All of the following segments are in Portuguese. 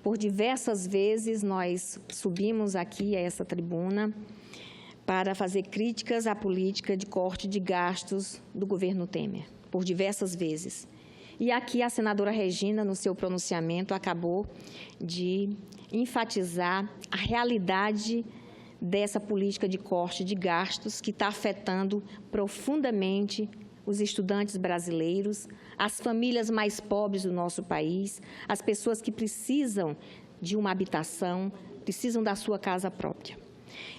Por diversas vezes, nós subimos aqui a essa tribuna para fazer críticas à política de corte de gastos do governo Temer, por diversas vezes. E aqui a senadora Regina, no seu pronunciamento, acabou de enfatizar a realidade dessa política de corte de gastos que está afetando profundamente os estudantes brasileiros, as famílias mais pobres do nosso país, as pessoas que precisam de uma habitação, precisam da sua casa própria.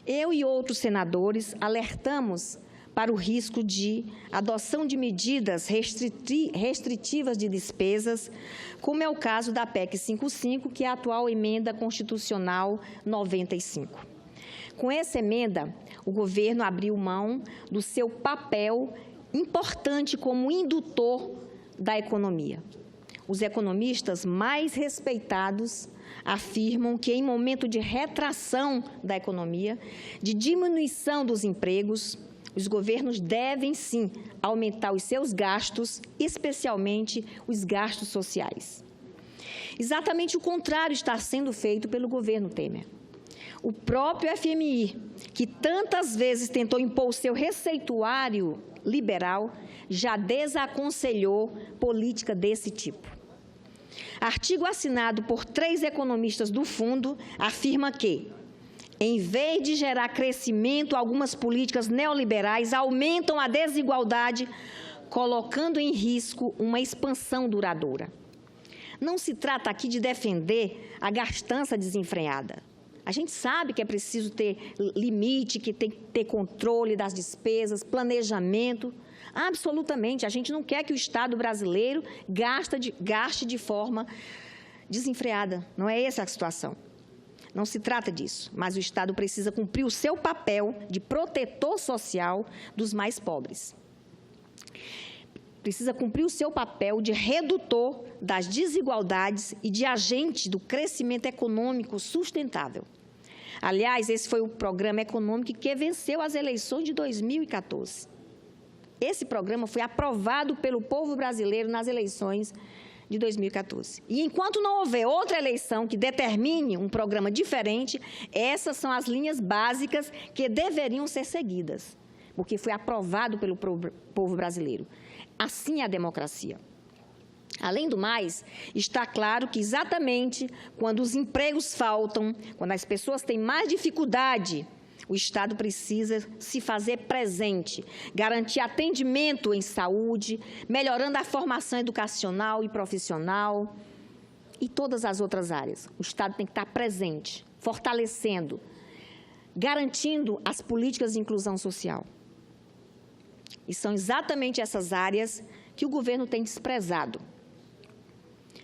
Eu e outros senadores alertamos para o risco de adoção de medidas restritivas de despesas, como é o caso da PEC 55, que é a atual emenda constitucional 95. Com essa emenda, o governo abriu mão do seu papel importante como indutor da economia. Os economistas mais respeitados afirmam que, em momento de retração da economia, de diminuição dos empregos, os governos devem, sim, aumentar os seus gastos, especialmente os gastos sociais. Exatamente o contrário está sendo feito pelo governo Temer. O próprio FMI, que tantas vezes tentou impor o seu receituário liberal, já desaconselhou política desse tipo. Artigo assinado por 3 economistas do fundo afirma que, em vez de gerar crescimento, algumas políticas neoliberais aumentam a desigualdade, colocando em risco uma expansão duradoura. Não se trata aqui de defender a gastança desenfreada. A gente sabe que é preciso ter limite, que tem que ter controle das despesas, planejamento. Absolutamente, a gente não quer que o Estado brasileiro gaste de forma desenfreada. Não é essa a situação. Não se trata disso, mas o Estado precisa cumprir o seu papel de protetor social dos mais pobres. Precisa cumprir o seu papel de redutor das desigualdades e de agente do crescimento econômico sustentável. Aliás, esse foi o programa econômico que venceu as eleições de 2014. Esse programa foi aprovado pelo povo brasileiro nas eleições de 2014. E enquanto não houver outra eleição que determine um programa diferente, essas são as linhas básicas que deveriam ser seguidas, porque foi aprovado pelo povo brasileiro. Assim é a democracia. Além do mais, está claro que exatamente quando os empregos faltam, quando as pessoas têm mais dificuldade, o Estado precisa se fazer presente, garantir atendimento em saúde, melhorando a formação educacional e profissional e todas as outras áreas. O Estado tem que estar presente, fortalecendo, garantindo as políticas de inclusão social. E são exatamente essas áreas que o governo tem desprezado.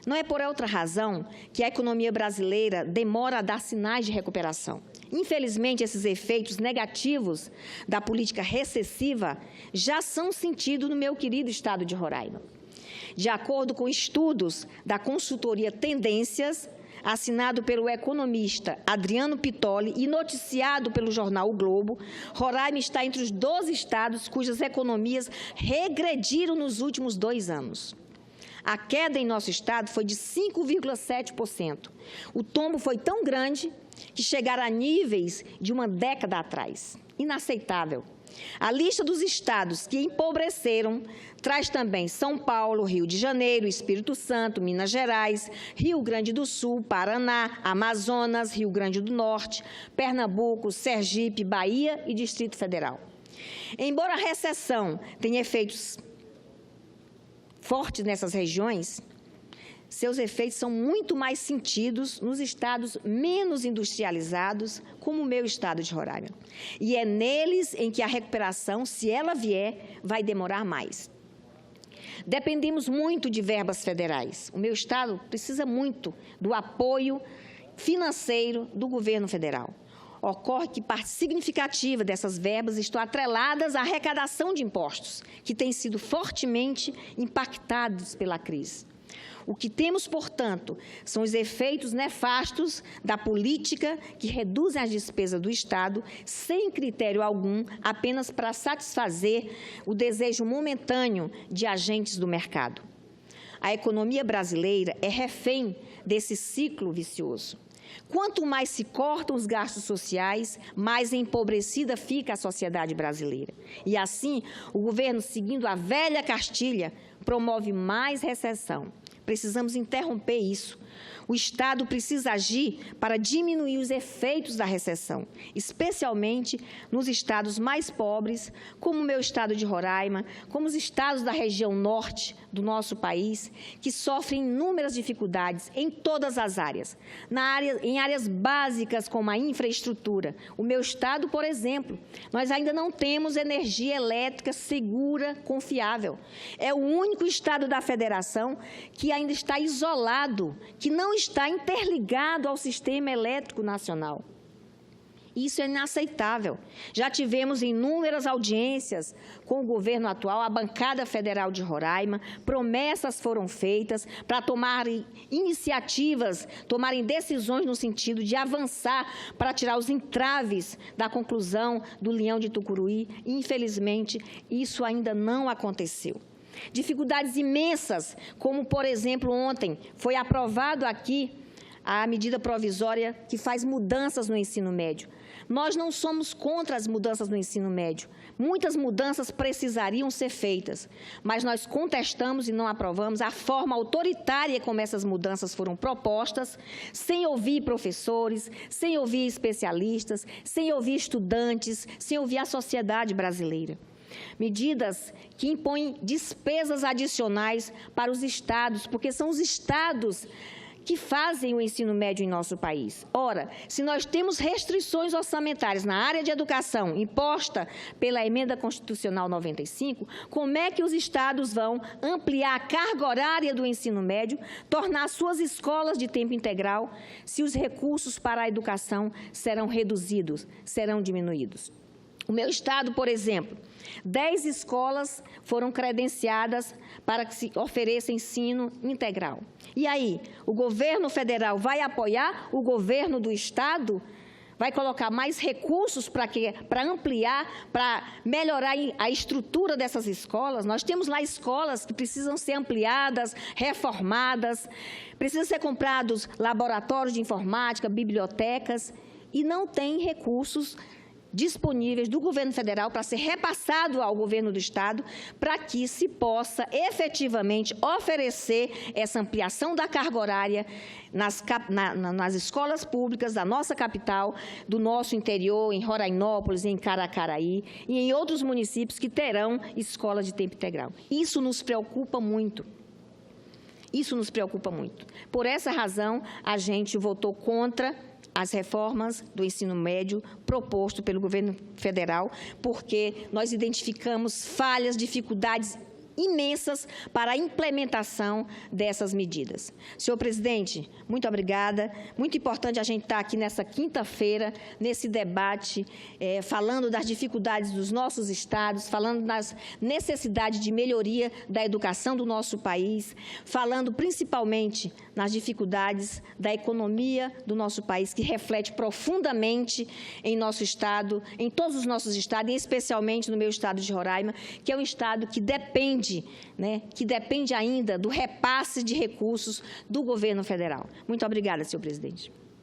Não é por outra razão que a economia brasileira demora a dar sinais de recuperação. Infelizmente, esses efeitos negativos da política recessiva já são sentidos no meu querido estado de Roraima. De acordo com estudos da consultoria Tendências, assinado pelo economista Adriano Pitoli e noticiado pelo jornal O Globo, Roraima está entre os 12 estados cujas economias regrediram nos últimos 2 anos. A queda em nosso estado foi de 5,7%. O tombo foi tão grande que chegaram a níveis de uma década atrás. Inaceitável. A lista dos estados que empobreceram traz também São Paulo, Rio de Janeiro, Espírito Santo, Minas Gerais, Rio Grande do Sul, Paraná, Amazonas, Rio Grande do Norte, Pernambuco, Sergipe, Bahia e Distrito Federal. Embora a recessão tenha efeitos fortes nessas regiões, seus efeitos são muito mais sentidos nos estados menos industrializados, como o meu estado de Roraima. E é neles em que a recuperação, se ela vier, vai demorar mais. Dependemos muito de verbas federais. O meu estado precisa muito do apoio financeiro do governo federal. Ocorre que parte significativa dessas verbas estão atreladas à arrecadação de impostos, que têm sido fortemente impactados pela crise. O que temos, portanto, são os efeitos nefastos da política que reduzem as despesas do Estado, sem critério algum, apenas para satisfazer o desejo momentâneo de agentes do mercado. a economia brasileira é refém desse ciclo vicioso. Quanto mais se cortam os gastos sociais, mais empobrecida fica a sociedade brasileira. E assim, o governo, seguindo a velha cartilha, promove mais recessão. Precisamos interromper isso. O Estado precisa agir para diminuir os efeitos da recessão, especialmente nos estados mais pobres, como o meu estado de Roraima, como os estados da região norte do nosso país, que sofrem inúmeras dificuldades em todas as áreas. Em áreas básicas como a infraestrutura. O meu estado, por exemplo, nós ainda não temos energia elétrica segura, confiável. É o único estado da federação que ainda está isolado, que não está interligado ao sistema elétrico nacional. Isso é inaceitável. Já tivemos inúmeras audiências com o governo atual, a bancada federal de Roraima, promessas foram feitas para tomarem iniciativas, tomarem decisões no sentido de avançar para tirar os entraves da conclusão do Leão de Tucuruí. Infelizmente, isso ainda não aconteceu. Dificuldades imensas, como, por exemplo, ontem foi aprovado aqui a medida provisória que faz mudanças no ensino médio. Nós não somos contra as mudanças no ensino médio. Muitas mudanças precisariam ser feitas, mas nós contestamos e não aprovamos a forma autoritária como essas mudanças foram propostas, sem ouvir professores, sem ouvir especialistas, sem ouvir estudantes, sem ouvir a sociedade brasileira. Medidas que impõem despesas adicionais para os estados, porque são os estados que fazem o ensino médio em nosso país. Ora, se nós temos restrições orçamentárias na área de educação imposta pela Emenda Constitucional 95, como é que os estados vão ampliar a carga horária do ensino médio, tornar suas escolas de tempo integral, se os recursos para a educação serão reduzidos, serão diminuídos? O meu estado, por exemplo, 10 escolas foram credenciadas para que se ofereça ensino integral. E aí, o governo federal vai apoiar o governo do estado? Vai colocar mais recursos para ampliar, para melhorar a estrutura dessas escolas? Nós temos lá escolas que precisam ser ampliadas, reformadas, precisam ser comprados laboratórios de informática, bibliotecas, e não tem recursos disponíveis do governo federal para ser repassado ao governo do estado, para que se possa efetivamente oferecer essa ampliação da carga horária nas escolas públicas da nossa capital, do nosso interior, em Rorainópolis, em Caracaraí e em outros municípios que terão escolas de tempo integral. Isso nos preocupa muito. Isso nos preocupa muito. Por essa razão, a gente votou contra as reformas do ensino médio proposto pelo governo federal, porque nós identificamos falhas, dificuldades imensas para a implementação dessas medidas. Senhor presidente, muito obrigada. Muito importante a gente estar aqui nessa quinta-feira, nesse debate, falando das dificuldades dos nossos estados, falando das necessidades de melhoria da educação do nosso país, falando principalmente nas dificuldades da economia do nosso país, que reflete profundamente em nosso estado, em todos os nossos estados, e especialmente no meu estado de Roraima, que é um estado que depende ainda do repasse de recursos do governo federal. Muito obrigada, senhor presidente.